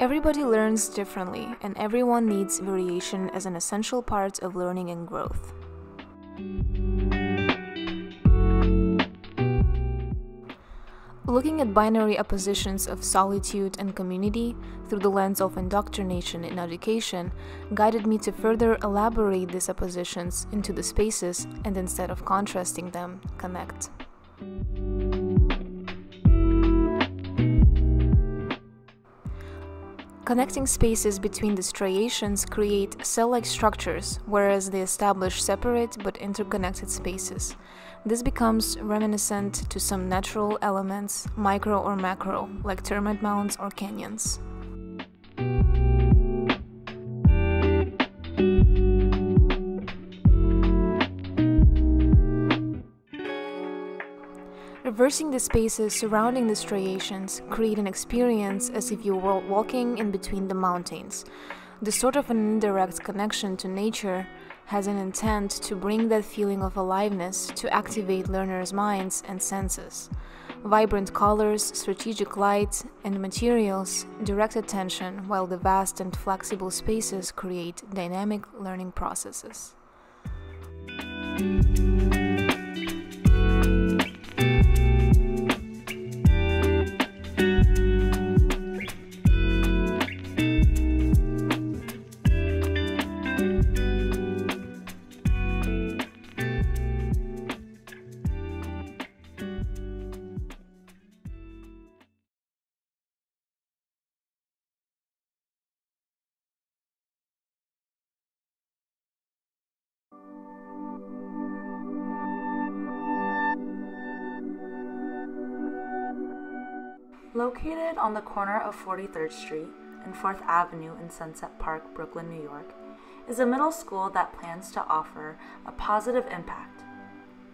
Everybody learns differently, and everyone needs variation as an essential part of learning and growth. Looking at binary oppositions of solitude and community through the lens of indoctrination in education guided me to further elaborate these oppositions into the spaces and, instead of contrasting them, connect. Connecting spaces between the striations create cell-like structures, whereas they establish separate but interconnected spaces. This becomes reminiscent to some natural elements, micro or macro, like termite mounds or canyons. Reversing the spaces surrounding the striations create an experience as if you were walking in between the mountains. This sort of an indirect connection to nature has an intent to bring that feeling of aliveness to activate learners' minds and senses. Vibrant colors, strategic light, and materials direct attention, while the vast and flexible spaces create dynamic learning processes. Located on the corner of 43rd Street and 4th Avenue in Sunset Park, Brooklyn, New York, is a middle school that plans to offer a positive impact,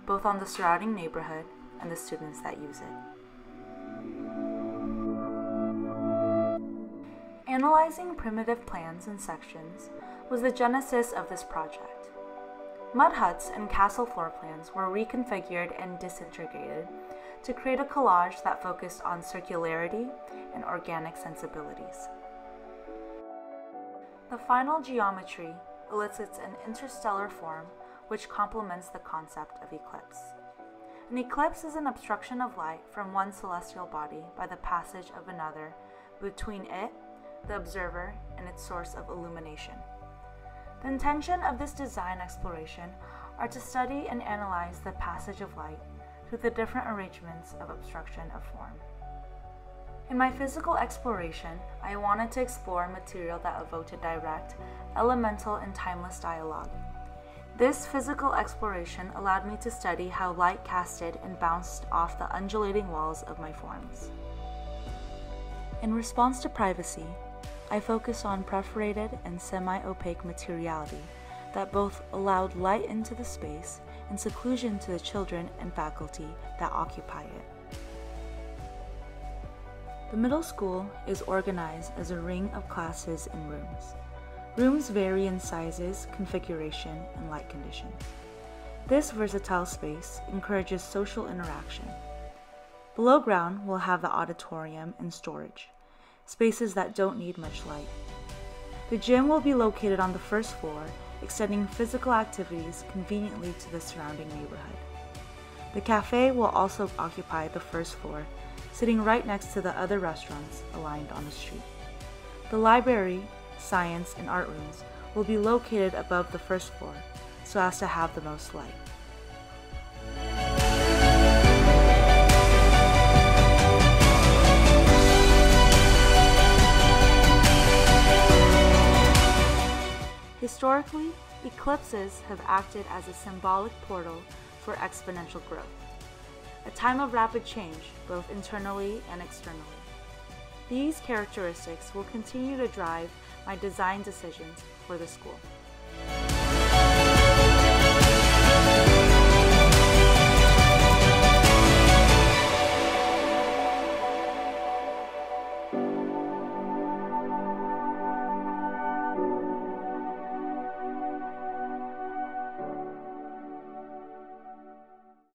both on the surrounding neighborhood and the students that use it. Analyzing primitive plans and sections was the genesis of this project. Mud huts and castle floor plans were reconfigured and disintegrated to create a collage that focused on circularity and organic sensibilities. The final geometry elicits an interstellar form which complements the concept of eclipse. An eclipse is an obstruction of light from one celestial body by the passage of another between it, the observer, and its source of illumination. The intention of this design exploration are to study and analyze the passage of light through the different arrangements of obstruction of form. In my physical exploration, I wanted to explore material that evoked a direct, elemental, and timeless dialogue. This physical exploration allowed me to study how light casted and bounced off the undulating walls of my forms. In response to privacy, I focused on perforated and semi-opaque materiality that both allowed light into the space and seclusion to the children and faculty that occupy it. The middle school is organized as a ring of classes and rooms. Rooms vary in sizes, configuration, and light conditions. This versatile space encourages social interaction. Below ground will have the auditorium and storage, spaces that don't need much light. The gym will be located on the first floor, extending physical activities conveniently to the surrounding neighborhood. The cafe will also occupy the first floor, sitting right next to the other restaurants aligned on the street. The library, science, and art rooms will be located above the first floor, so as to have the most light. Historically, eclipses have acted as a symbolic portal for exponential growth, a time of rapid change, both internally and externally. These characteristics will continue to drive my design decisions for the school.